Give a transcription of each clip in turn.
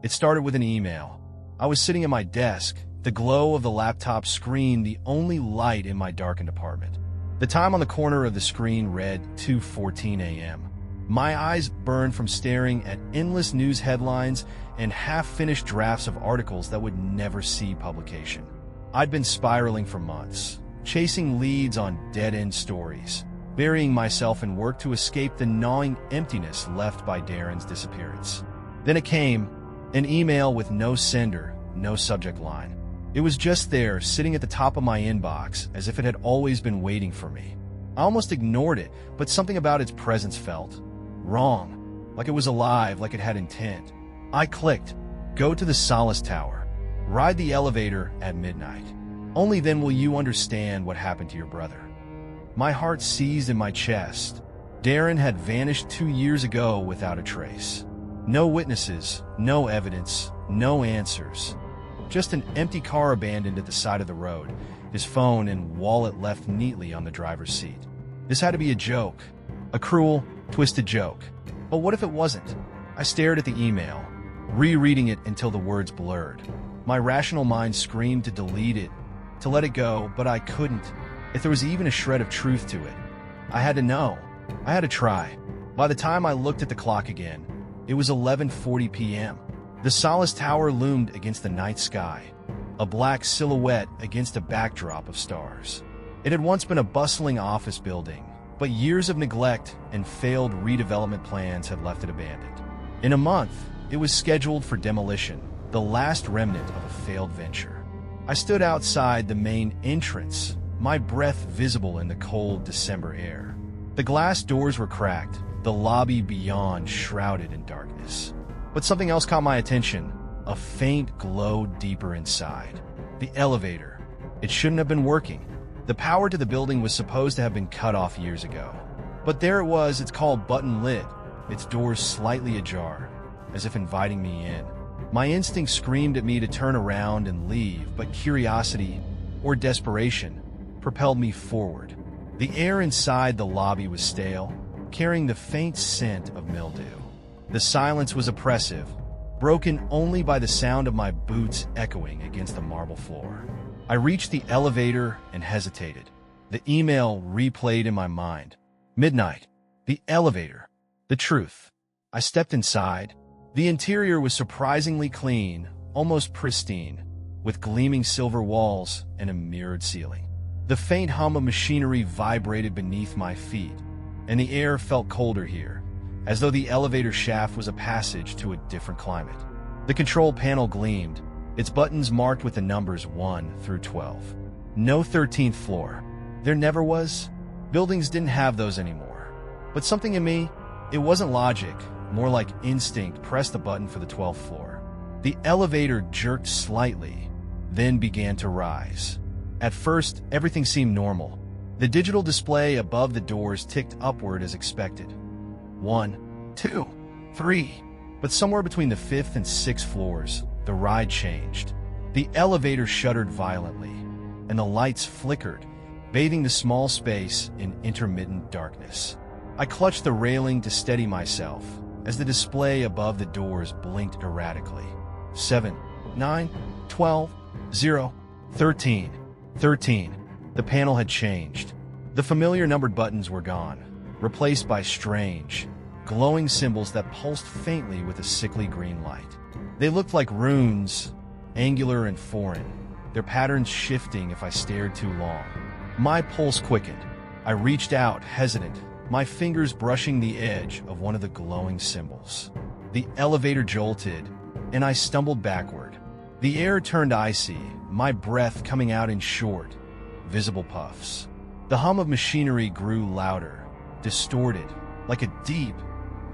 It started with an email. I was sitting at my desk, the glow of the laptop screen the only light in my darkened apartment. The time on the corner of the screen read 2:14 a.m. My eyes burned from staring at endless news headlines and half-finished drafts of articles that would never see publication. I'd been spiraling for months, chasing leads on dead-end stories, burying myself in work to escape the gnawing emptiness left by Darren's disappearance. Then it came, an email with no sender, no subject line. It was just there, sitting at the top of my inbox, as if it had always been waiting for me. I almost ignored it, but something about its presence felt wrong, like it was alive, like it had intent. I clicked, go to the Solace Tower, ride the elevator at midnight. Only then will you understand what happened to your brother. My heart seized in my chest. Darren had vanished 2 years ago without a trace. No witnesses, no evidence, no answers. Just an empty car abandoned at the side of the road, his phone and wallet left neatly on the driver's seat. This had to be a joke, a cruel, twisted joke. But what if it wasn't? I stared at the email, rereading it until the words blurred. My rational mind screamed to delete it, to let it go, but I couldn't. If there was even a shred of truth to it, I had to know. I had to try. By the time I looked at the clock again, it was 11:40 p.m. The Solace Tower loomed against the night sky, a black silhouette against a backdrop of stars. It had once been a bustling office building, but years of neglect and failed redevelopment plans had left it abandoned. In a month, it was scheduled for demolition, the last remnant of a failed venture. I stood outside the main entrance, my breath visible in the cold December air. The glass doors were cracked, the lobby beyond shrouded in darkness. But something else caught my attention, a faint glow deeper inside. The elevator. It shouldn't have been working. The power to the building was supposed to have been cut off years ago. But there it was, its call button lit, its doors slightly ajar, as if inviting me in. My instinct screamed at me to turn around and leave, but curiosity, or desperation, propelled me forward. The air inside the lobby was stale, carrying the faint scent of mildew. The silence was oppressive, broken only by the sound of my boots echoing against the marble floor. I reached the elevator and hesitated. The email replayed in my mind. Midnight. The elevator. The truth. I stepped inside. The interior was surprisingly clean, almost pristine, with gleaming silver walls and a mirrored ceiling. The faint hum of machinery vibrated beneath my feet, and the air felt colder here, as though the elevator shaft was a passage to a different climate. The control panel gleamed, its buttons marked with the numbers 1 through 12. No 13th floor. There never was. Buildings didn't have those anymore. But something in me, it wasn't logic, more like instinct, pressed the button for the 12th floor. The elevator jerked slightly, then began to rise. At first, everything seemed normal. The digital display above the doors ticked upward as expected. 1, 2, 3. But somewhere between the 5th and 6th floors, the ride changed. The elevator shuddered violently, and the lights flickered, bathing the small space in intermittent darkness. I clutched the railing to steady myself as the display above the doors blinked erratically. 7, 9, 12, 0, 13, 13. The panel had changed. The familiar numbered buttons were gone, replaced by strange, glowing symbols that pulsed faintly with a sickly green light. They looked like runes, angular and foreign, their patterns shifting if I stared too long. My pulse quickened. I reached out, hesitant, my fingers brushing the edge of one of the glowing symbols. The elevator jolted, and I stumbled backward. The air turned icy, my breath coming out in short, visible puffs. The hum of machinery grew louder, distorted, like a deep,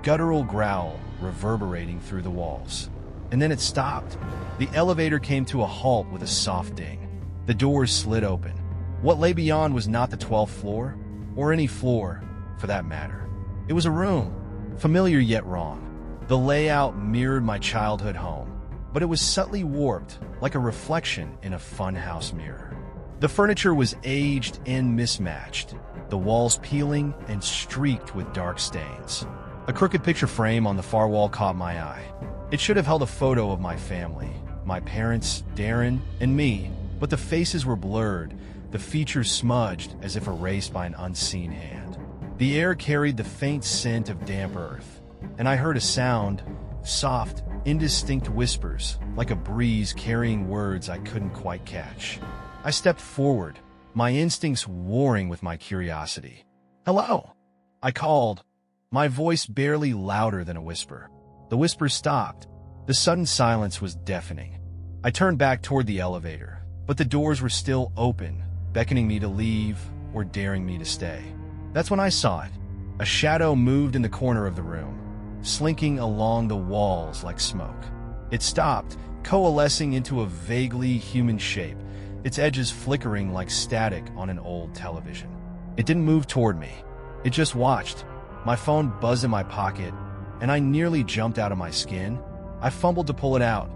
guttural growl reverberating through the walls. And then it stopped. The elevator came to a halt with a soft ding. The doors slid open. What lay beyond was not the 12th floor, or any floor, for that matter. It was a room, familiar yet wrong. The layout mirrored my childhood home, but it was subtly warped, like a reflection in a funhouse mirror. The furniture was aged and mismatched, the walls peeling and streaked with dark stains. A crooked picture frame on the far wall caught my eye. It should have held a photo of my family, my parents, Darren, and me, but the faces were blurred, the features smudged as if erased by an unseen hand. The air carried the faint scent of damp earth, and I heard a sound, soft, indistinct whispers, like a breeze carrying words I couldn't quite catch. I stepped forward, my instincts warring with my curiosity. "Hello," I called, my voice barely louder than a whisper. The whisper stopped. The sudden silence was deafening. I turned back toward the elevator, but the doors were still open, beckoning me to leave or daring me to stay. That's when I saw it. A shadow moved in the corner of the room, slinking along the walls like smoke. It stopped, coalescing into a vaguely human shape, its edges flickering like static on an old television. It didn't move toward me. It just watched. My phone buzzed in my pocket, and I nearly jumped out of my skin. I fumbled to pull it out,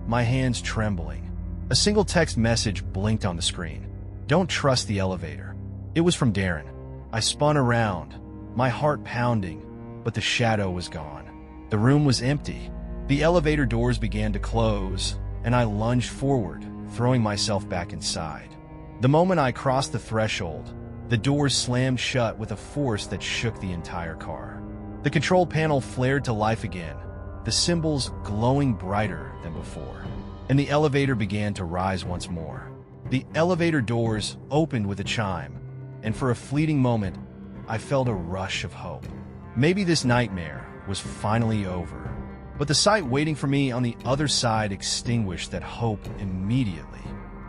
my hands trembling. A single text message blinked on the screen. "Don't trust the elevator." It was from Darren. I spun around, my heart pounding, but the shadow was gone. The room was empty. The elevator doors began to close, and I lunged forward, throwing myself back inside. The moment I crossed the threshold, the doors slammed shut with a force that shook the entire car. The control panel flared to life again, the symbols glowing brighter than before, and the elevator began to rise once more. The elevator doors opened with a chime, and for a fleeting moment, I felt a rush of hope. Maybe this nightmare was finally over. But the sight waiting for me on the other side extinguished that hope immediately.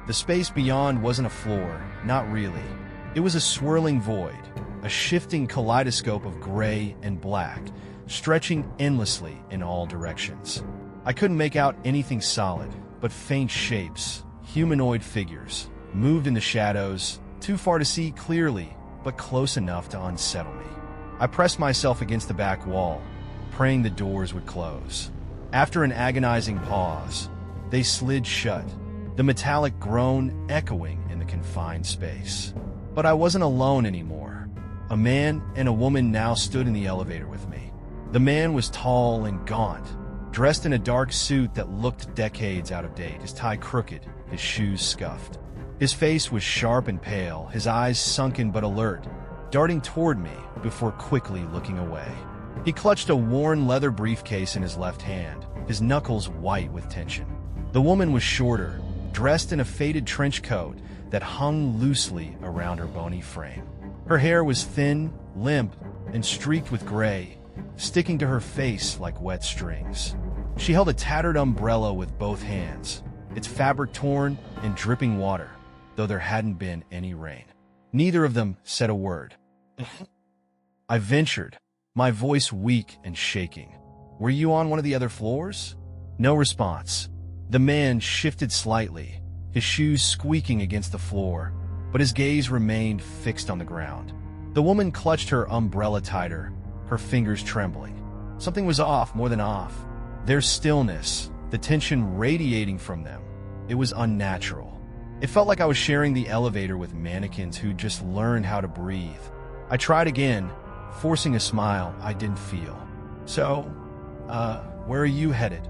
The space beyond wasn't a floor, not really. It was a swirling void, a shifting kaleidoscope of gray and black, stretching endlessly in all directions. I couldn't make out anything solid, but faint shapes, humanoid figures, moved in the shadows, too far to see clearly, but close enough to unsettle me. I pressed myself against the back wall, praying the doors would close. After an agonizing pause, they slid shut, the metallic groan echoing in the confined space. But I wasn't alone anymore. A man and a woman now stood in the elevator with me. The man was tall and gaunt, dressed in a dark suit that looked decades out of date, his tie crooked, his shoes scuffed. His face was sharp and pale, his eyes sunken but alert, darting toward me before quickly looking away. He clutched a worn leather briefcase in his left hand, his knuckles white with tension. The woman was shorter, dressed in a faded trench coat that hung loosely around her bony frame. Her hair was thin, limp, and streaked with gray, sticking to her face like wet strings. She held a tattered umbrella with both hands, its fabric torn and dripping water, though there hadn't been any rain. Neither of them said a word. I ventured, my voice weak and shaking. "Were you on one of the other floors?" No response. The man shifted slightly, his shoes squeaking against the floor, but his gaze remained fixed on the ground. The woman clutched her umbrella tighter, her fingers trembling. Something was off, more than off. Their stillness, the tension radiating from them, it was unnatural. It felt like I was sharing the elevator with mannequins who just learned how to breathe. I tried again, forcing a smile I didn't feel. "So, where are you headed?"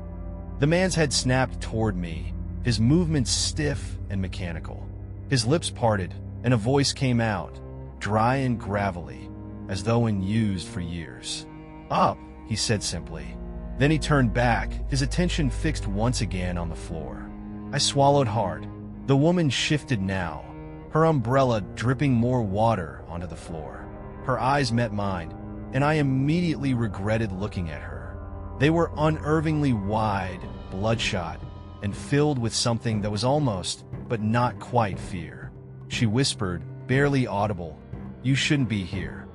The man's head snapped toward me, his movements stiff and mechanical. His lips parted, and a voice came out, dry and gravelly, as though unused for years. "Up," he said simply. Then he turned back, his attention fixed once again on the floor. I swallowed hard. The woman shifted now, her umbrella dripping more water onto the floor. Her eyes met mine, and I immediately regretted looking at her. They were unnervingly wide, bloodshot, and filled with something that was almost, but not quite fear. She whispered, barely audible, "You shouldn't be here."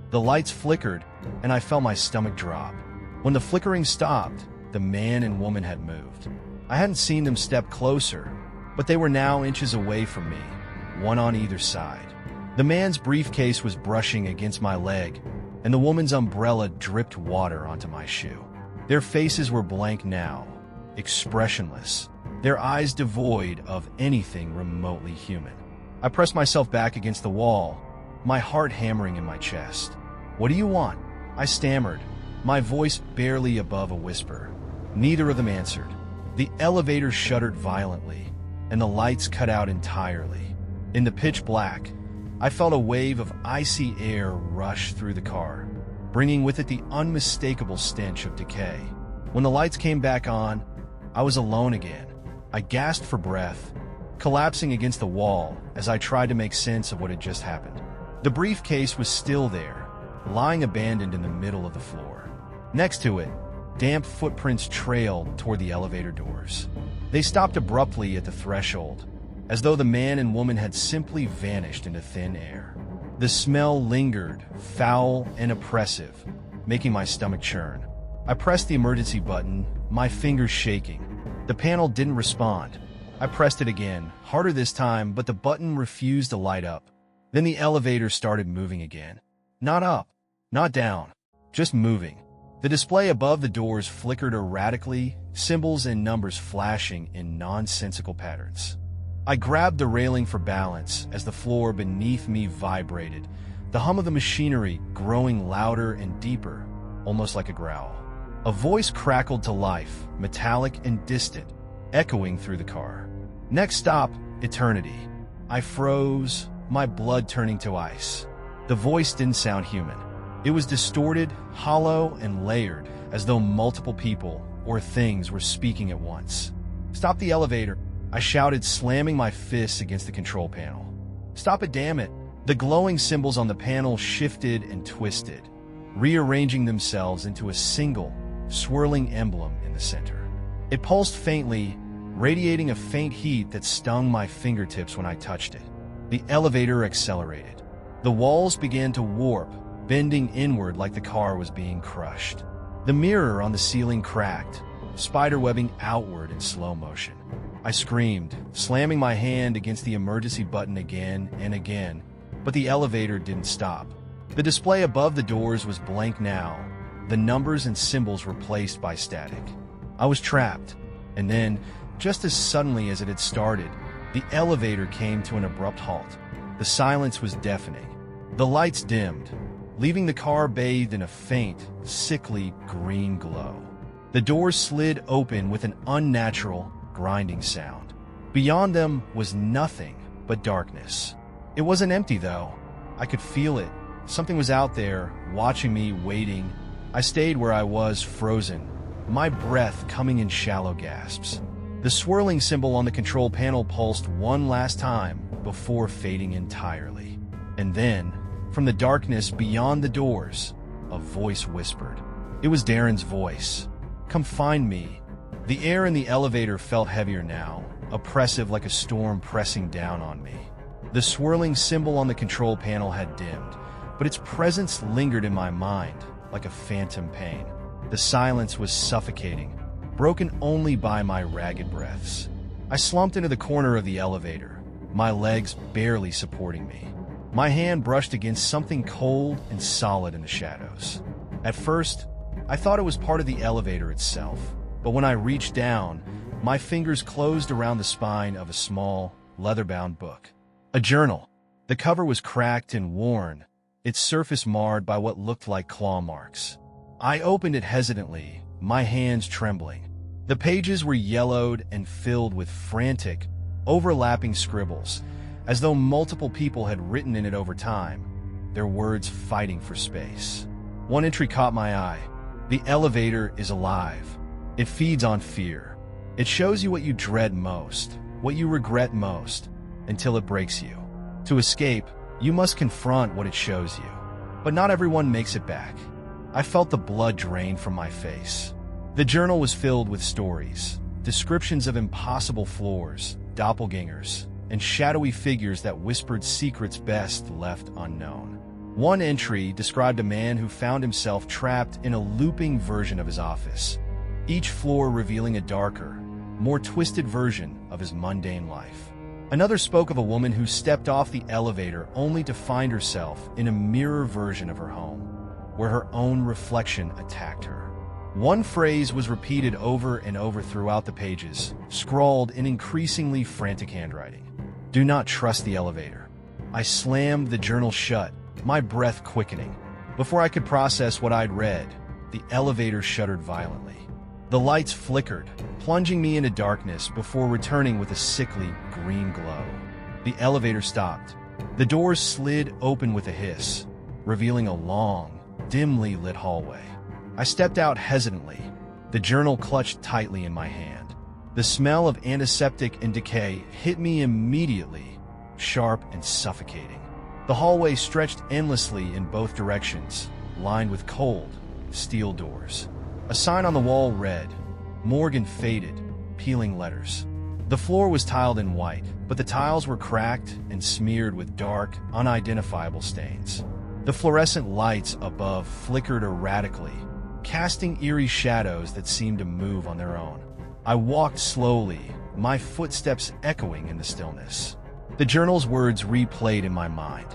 The lights flickered, and I felt my stomach drop. When the flickering stopped, the man and woman had moved. I hadn't seen them step closer, but they were now inches away from me, one on either side. The man's briefcase was brushing against my leg, and the woman's umbrella dripped water onto my shoe. Their faces were blank now, expressionless, their eyes devoid of anything remotely human. I pressed myself back against the wall, my heart hammering in my chest. "What do you want?" I stammered, my voice barely above a whisper. Neither of them answered. The elevator shuddered violently, and the lights cut out entirely. In the pitch black, I felt a wave of icy air rush through the car, bringing with it the unmistakable stench of decay. When the lights came back on, I was alone again. I gasped for breath, collapsing against the wall as I tried to make sense of what had just happened. The briefcase was still there, lying abandoned in the middle of the floor. Next to it, damp footprints trailed toward the elevator doors. They stopped abruptly at the threshold, as though the man and woman had simply vanished into thin air. The smell lingered, foul and oppressive, making my stomach churn. I pressed the emergency button, my fingers shaking. The panel didn't respond. I pressed it again, harder this time, but the button refused to light up. Then the elevator started moving again. Not up, not down, just moving. The display above the doors flickered erratically, symbols and numbers flashing in nonsensical patterns. I grabbed the railing for balance as the floor beneath me vibrated, the hum of the machinery growing louder and deeper, almost like a growl. A voice crackled to life, metallic and distant, echoing through the car. Next stop, eternity. I froze, my blood turning to ice. The voice didn't sound human. It was distorted, hollow, and layered, as though multiple people or things were speaking at once. "Stop the elevator," I shouted, slamming my fists against the control panel. "Stop it, damn it!" The glowing symbols on the panel shifted and twisted, rearranging themselves into a single, swirling emblem in the center. It pulsed faintly, radiating a faint heat that stung my fingertips when I touched it. The elevator accelerated. The walls began to warp, bending inward like the car was being crushed. The mirror on the ceiling cracked, spiderwebbing outward in slow motion. I screamed, slamming my hand against the emergency button again and again, but the elevator didn't stop. The display above the doors was blank now, the numbers and symbols replaced by static. I was trapped, and then, just as suddenly as it had started, the elevator came to an abrupt halt. The silence was deafening. The lights dimmed, leaving the car bathed in a faint, sickly green glow. The doors slid open with an unnatural, grinding sound. Beyond them was nothing but darkness. It wasn't empty, though. I could feel it. Something was out there, watching me, waiting. I stayed where I was, frozen, my breath coming in shallow gasps. The swirling symbol on the control panel pulsed one last time before fading entirely. And then, from the darkness beyond the doors, a voice whispered. It was Darren's voice. "Come find me." The air in the elevator felt heavier now, oppressive like a storm pressing down on me. The swirling symbol on the control panel had dimmed, but its presence lingered in my mind like a phantom pain. The silence was suffocating, broken only by my ragged breaths. I slumped into the corner of the elevator, my legs barely supporting me. My hand brushed against something cold and solid in the shadows. At first, I thought it was part of the elevator itself, but when I reached down, my fingers closed around the spine of a small, leather-bound book. A journal. The cover was cracked and worn, its surface marred by what looked like claw marks. I opened it hesitantly, my hands trembling. The pages were yellowed and filled with frantic, overlapping scribbles, as though multiple people had written in it over time, their words fighting for space. One entry caught my eye. "The elevator is alive. It feeds on fear. It shows you what you dread most, what you regret most, until it breaks you. To escape, you must confront what it shows you. But not everyone makes it back." I felt the blood drain from my face. The journal was filled with stories, descriptions of impossible floors, doppelgangers, and shadowy figures that whispered secrets best left unknown. One entry described a man who found himself trapped in a looping version of his office, each floor revealing a darker, more twisted version of his mundane life. Another spoke of a woman who stepped off the elevator only to find herself in a mirror version of her home, where her own reflection attacked her. One phrase was repeated over and over throughout the pages, scrawled in increasingly frantic handwriting. "Do not trust the elevator." I slammed the journal shut, my breath quickening. Before I could process what I'd read, the elevator shuddered violently. The lights flickered, plunging me into darkness before returning with a sickly green glow. The elevator stopped. The doors slid open with a hiss, revealing a long, dimly lit hallway. I stepped out hesitantly, the journal clutched tightly in my hand. The smell of antiseptic and decay hit me immediately, sharp and suffocating. The hallway stretched endlessly in both directions, lined with cold, steel doors. A sign on the wall read, "Morgan faded," peeling letters. The floor was tiled in white, but the tiles were cracked and smeared with dark, unidentifiable stains. The fluorescent lights above flickered erratically, casting eerie shadows that seemed to move on their own. I walked slowly, my footsteps echoing in the stillness. The journal's words replayed in my mind.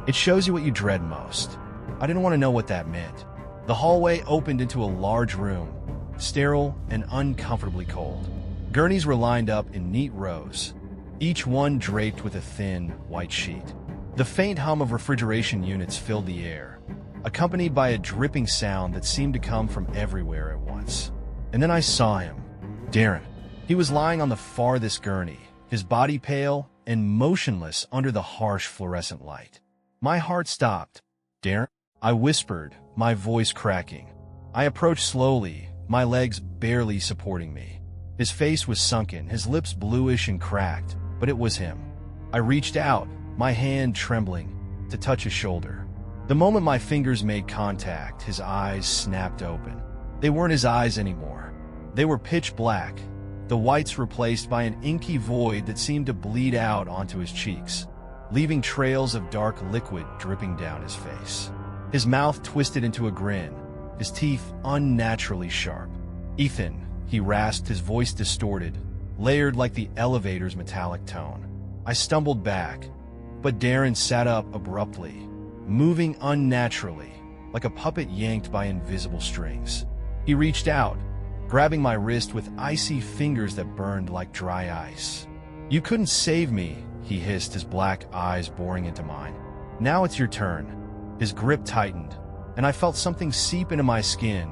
"It shows you what you dread most." I didn't want to know what that meant. The hallway opened into a large room, sterile and uncomfortably cold. Gurneys were lined up in neat rows, each one draped with a thin, white sheet. The faint hum of refrigeration units filled the air, accompanied by a dripping sound that seemed to come from everywhere at once. And then I saw him, Darren. He was lying on the farthest gurney, his body pale and motionless under the harsh fluorescent light. My heart stopped. "Darren?" I whispered, my voice cracking. I approached slowly, my legs barely supporting me. His face was sunken, his lips bluish and cracked, but it was him. I reached out, my hand trembling, to touch his shoulder. The moment my fingers made contact, his eyes snapped open. They weren't his eyes anymore. They were pitch black, the whites replaced by an inky void that seemed to bleed out onto his cheeks, leaving trails of dark liquid dripping down his face. His mouth twisted into a grin, his teeth unnaturally sharp. "Ethan," he rasped, his voice distorted, layered like the elevator's metallic tone. I stumbled back, but Darren sat up abruptly, moving unnaturally, like a puppet yanked by invisible strings. He reached out, grabbing my wrist with icy fingers that burned like dry ice. "You couldn't save me," he hissed, his black eyes boring into mine. "Now it's your turn." His grip tightened, and I felt something seep into my skin,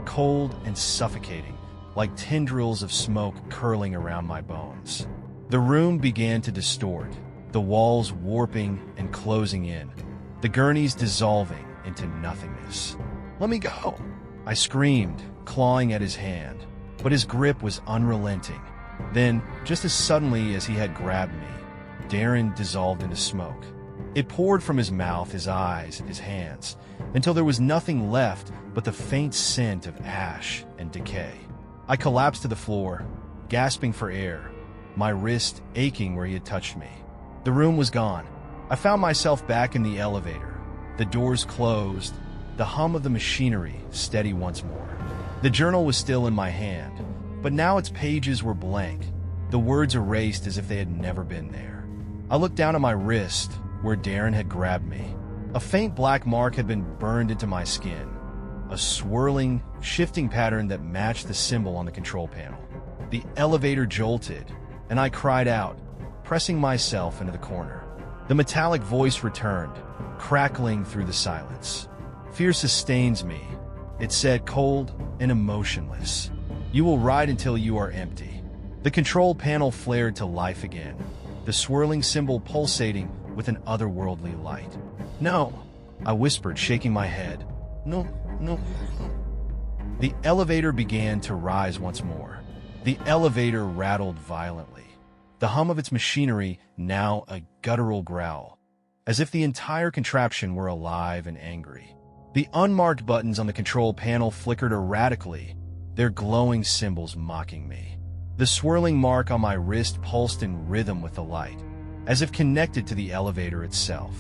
cold and suffocating, like tendrils of smoke curling around my bones. The room began to distort, the walls warping and closing in, the gurneys dissolving into nothingness. "Let me go!" I screamed, clawing at his hand, but his grip was unrelenting. Then, just as suddenly as he had grabbed me, Darren dissolved into smoke. It poured from his mouth, his eyes, his hands, until there was nothing left but the faint scent of ash and decay. I collapsed to the floor, gasping for air, my wrist aching where he had touched me. The room was gone. I found myself back in the elevator, the doors closed, the hum of the machinery steady once more. The journal was still in my hand, but now its pages were blank, the words erased as if they had never been there. I looked down at my wrist, where Darren had grabbed me. A faint black mark had been burned into my skin, a swirling, shifting pattern that matched the symbol on the control panel. The elevator jolted, and I cried out, pressing myself into the corner. The metallic voice returned, crackling through the silence. "Fear sustains me," it said, cold and emotionless. "You will ride until you are empty." The control panel flared to life again, the swirling symbol pulsating with an otherworldly light. "No," I whispered, shaking my head. "No, no." The elevator began to rise once more. The elevator rattled violently, the hum of its machinery now a guttural growl, as if the entire contraption were alive and angry. The unmarked buttons on the control panel flickered erratically, their glowing symbols mocking me. The swirling mark on my wrist pulsed in rhythm with the light, as if connected to the elevator itself.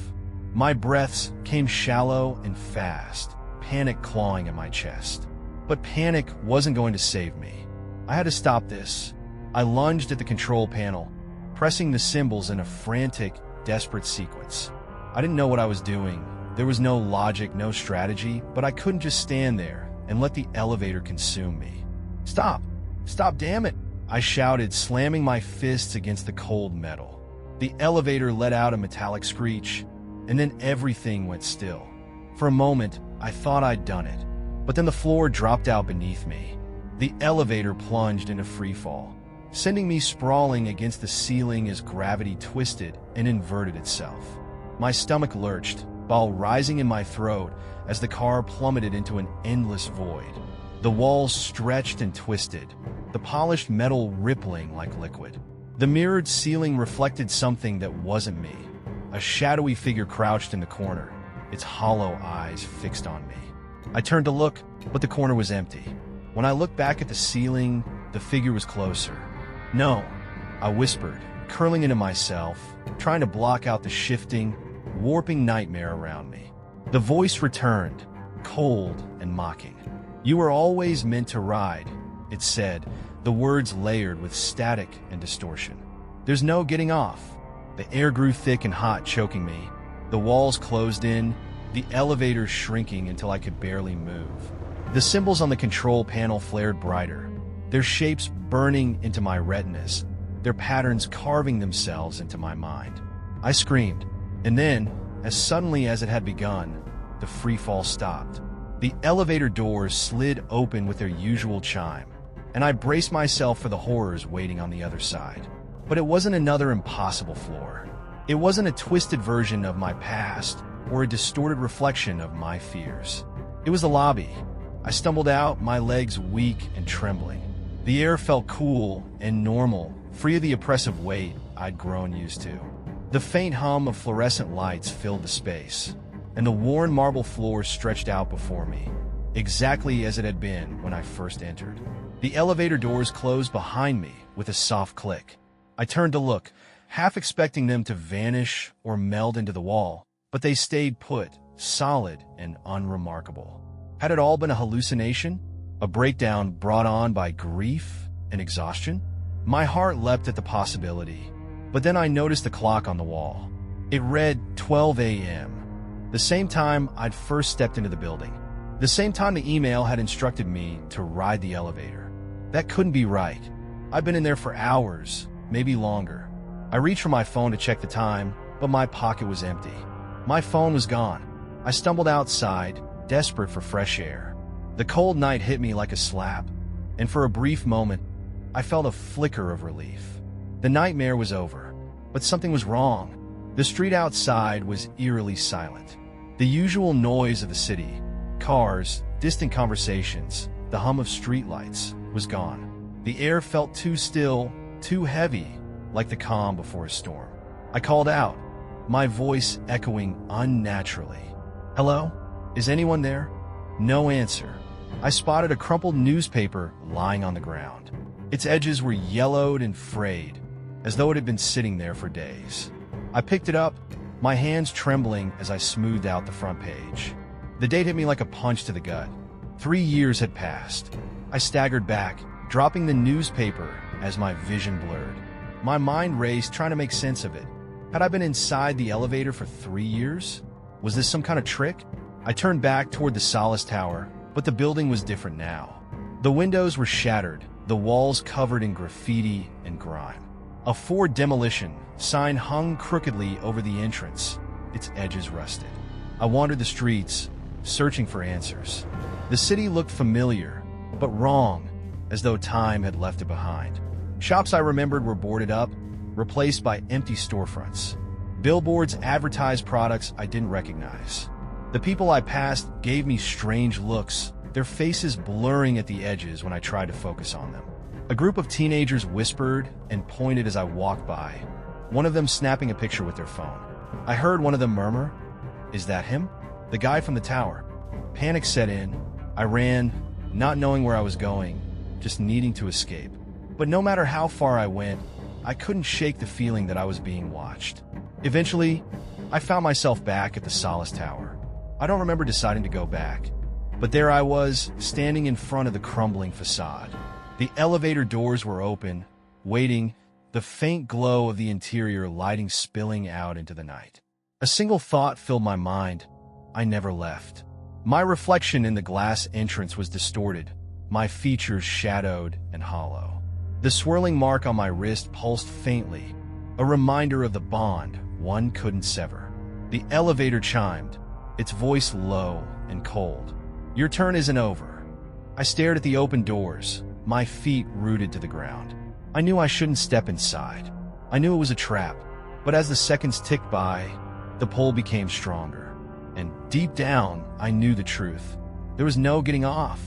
My breaths came shallow and fast, panic clawing at my chest. But panic wasn't going to save me. I had to stop this. I lunged at the control panel, pressing the symbols in a frantic, desperate sequence. I didn't know what I was doing. There was no logic, no strategy, but I couldn't just stand there and let the elevator consume me. "Stop! Stop, damn it!" I shouted, slamming my fists against the cold metal. The elevator let out a metallic screech, and then everything went still. For a moment, I thought I'd done it, but But then the floor dropped out beneath me. The elevator plunged into freefall, sending me sprawling against the ceiling as gravity twisted and inverted itself. My stomach lurched, while rising in my throat as the car plummeted into an endless void. The walls stretched and twisted, the polished metal rippling like liquid. The mirrored ceiling reflected something that wasn't me. A shadowy figure crouched in the corner, its hollow eyes fixed on me. I turned to look, but the corner was empty. When I looked back at the ceiling, the figure was closer. "No," I whispered, curling into myself, trying to block out the shifting, warping nightmare around me. The voice returned, cold and mocking. "You were always meant to ride," it said, the words layered with static and distortion. "There's no getting off." The air grew thick and hot, choking me. The walls closed in, the elevator shrinking until I could barely move. The symbols on the control panel flared brighter, their shapes burning into my retinas, their patterns carving themselves into my mind. I screamed, and then, as suddenly as it had begun, the freefall stopped. The elevator doors slid open with their usual chime, and I braced myself for the horrors waiting on the other side. But it wasn't another impossible floor. It wasn't a twisted version of my past or a distorted reflection of my fears. It was the lobby. I stumbled out, my legs weak and trembling. The air felt cool and normal, free of the oppressive weight I'd grown used to. The faint hum of fluorescent lights filled the space, and the worn marble floor stretched out before me, exactly as it had been when I first entered. The elevator doors closed behind me with a soft click. I turned to look, half expecting them to vanish or meld into the wall, but they stayed put, solid and unremarkable. Had it all been a hallucination? A breakdown brought on by grief and exhaustion? My heart leapt at the possibility, but then I noticed the clock on the wall. It read 12 a.m., the same time I'd first stepped into the building, the same time the email had instructed me to ride the elevator. That couldn't be right. I'd been in there for hours, maybe longer. I reached for my phone to check the time, but my pocket was empty. My phone was gone. I stumbled outside, desperate for fresh air. The cold night hit me like a slap, and for a brief moment, I felt a flicker of relief. The nightmare was over, but something was wrong. The street outside was eerily silent. The usual noise of the city, cars, distant conversations, the hum of streetlights, was gone. The air felt too still, too heavy, like the calm before a storm. I called out, my voice echoing unnaturally. "Hello? Is anyone there?" No answer. I spotted a crumpled newspaper lying on the ground. Its edges were yellowed and frayed, as though it had been sitting there for days. I picked it up, my hands trembling as I smoothed out the front page. The date hit me like a punch to the gut. 3 years had passed. I staggered back, dropping the newspaper as my vision blurred. My mind raced, trying to make sense of it. Had I been inside the elevator for 3 years? Was this some kind of trick? I turned back toward the Solace Tower, but the building was different now. The windows were shattered, the walls covered in graffiti and grime. A "for demolition" sign hung crookedly over the entrance, its edges rusted. I wandered the streets, searching for answers. The city looked familiar, but wrong, as though time had left it behind. Shops I remembered were boarded up, replaced by empty storefronts. Billboards advertised products I didn't recognize. The people I passed gave me strange looks, their faces blurring at the edges when I tried to focus on them. A group of teenagers whispered and pointed as I walked by, one of them snapping a picture with their phone. I heard one of them murmur, "Is that him? The guy from the tower?" Panic set in. I ran, not knowing where I was going, just needing to escape. But no matter how far I went, I couldn't shake the feeling that I was being watched. Eventually, I found myself back at the Solace Tower. I don't remember deciding to go back, but there I was, standing in front of the crumbling facade. The elevator doors were open, waiting, the faint glow of the interior lighting spilling out into the night. A single thought filled my mind: I never left. My reflection in the glass entrance was distorted, my features shadowed and hollow. The swirling mark on my wrist pulsed faintly, a reminder of the bond one couldn't sever. The elevator chimed, its voice low and cold. Your turn isn't over. I stared at the open doors, my feet rooted to the ground. I knew I shouldn't step inside. I knew it was a trap, but as the seconds ticked by, the pull became stronger. And deep down, I knew the truth. There was no getting off.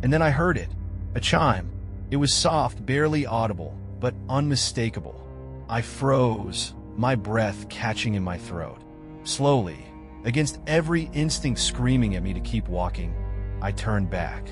And then I heard it. A chime. It was soft, barely audible, but unmistakable. I froze, my breath catching in my throat. Slowly, against every instinct screaming at me to keep walking, I turned back.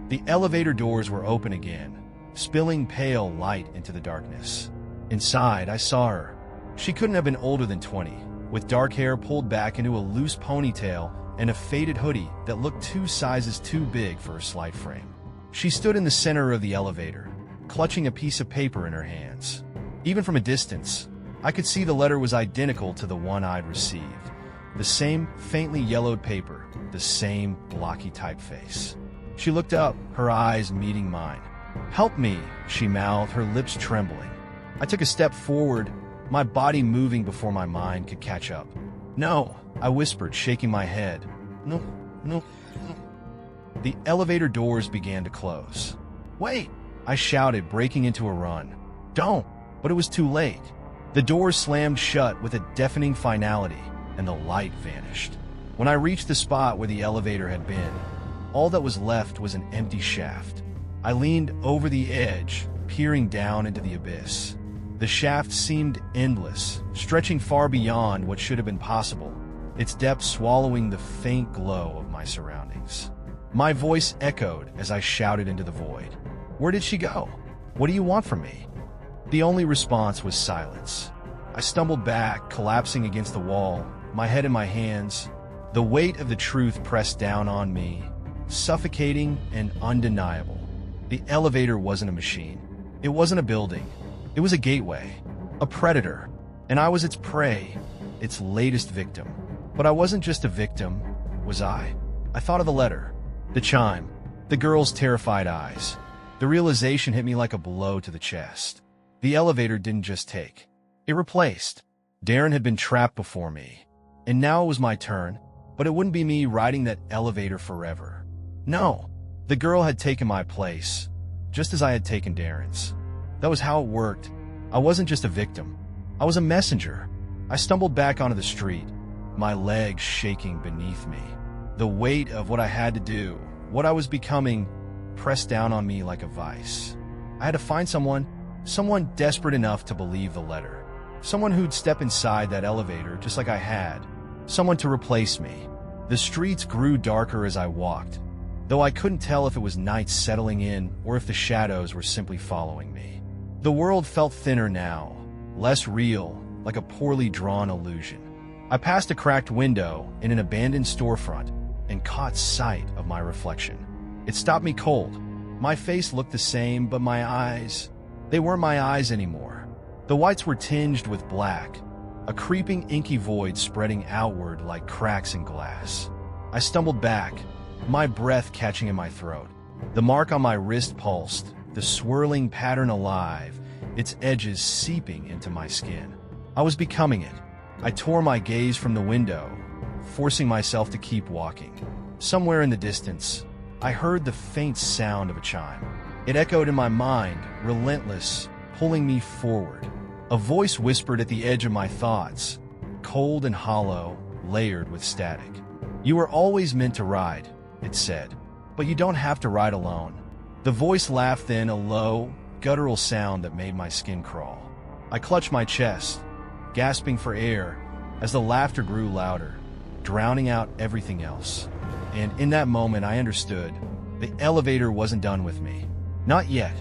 The elevator doors were open again, spilling pale light into the darkness. Inside, I saw her. She couldn't have been older than 20, with dark hair pulled back into a loose ponytail and a faded hoodie that looked 2 sizes too big for her slight frame. She stood in the center of the elevator, clutching a piece of paper in her hands. Even from a distance, I could see the letter was identical to the one I'd received. The same faintly yellowed paper, the same blocky typeface. She looked up, her eyes meeting mine. "Help me," she mouthed, her lips trembling. I took a step forward, my body moving before my mind could catch up. "No," I whispered, shaking my head. No. The elevator doors began to close. "Wait," I shouted, breaking into a run. "Don't," but it was too late. The doors slammed shut with a deafening finality, and the light vanished. When I reached the spot where the elevator had been, all that was left was an empty shaft. I leaned over the edge, peering down into the abyss. The shaft seemed endless, stretching far beyond what should have been possible, its depth swallowing the faint glow of my surroundings. My voice echoed as I shouted into the void. "Where did she go? What do you want from me?" The only response was silence. I stumbled back, collapsing against the wall, my head in my hands. The weight of the truth pressed down on me, suffocating and undeniable. The elevator wasn't a machine. It wasn't a building. It was a gateway, a predator, and I was its prey, its latest victim. But I wasn't just a victim, was I? I thought of the letter, the chime, the girl's terrified eyes. The realization hit me like a blow to the chest. The elevator didn't just take. It replaced. Darren had been trapped before me, and now it was my turn, but it wouldn't be me riding that elevator forever. No, the girl had taken my place, just as I had taken Darren's. That was how it worked. I wasn't just a victim. I was a messenger. I stumbled back onto the street, my legs shaking beneath me. The weight of what I had to do, what I was becoming, pressed down on me like a vice. I had to find someone desperate enough to believe the letter. Someone who'd step inside that elevator just like I had. Someone to replace me. The streets grew darker as I walked, though I couldn't tell if it was night settling in or if the shadows were simply following me. The world felt thinner now, less real, like a poorly drawn illusion. I passed a cracked window in an abandoned storefront and caught sight of my reflection. It stopped me cold. My face looked the same, but my eyes, they weren't my eyes anymore. The whites were tinged with black, a creeping inky void spreading outward like cracks in glass. I stumbled back, my breath catching in my throat. The mark on my wrist pulsed, the swirling pattern alive, its edges seeping into my skin. I was becoming it. I tore my gaze from the window, forcing myself to keep walking. Somewhere in the distance, I heard the faint sound of a chime. It echoed in my mind, relentless, pulling me forward. A voice whispered at the edge of my thoughts, cold and hollow, layered with static. "You were always meant to ride," it said, "but you don't have to ride alone." The voice laughed then, a low, guttural sound that made my skin crawl. I clutched my chest, gasping for air, as the laughter grew louder, drowning out everything else. And in that moment I understood, the elevator wasn't done with me. Not yet.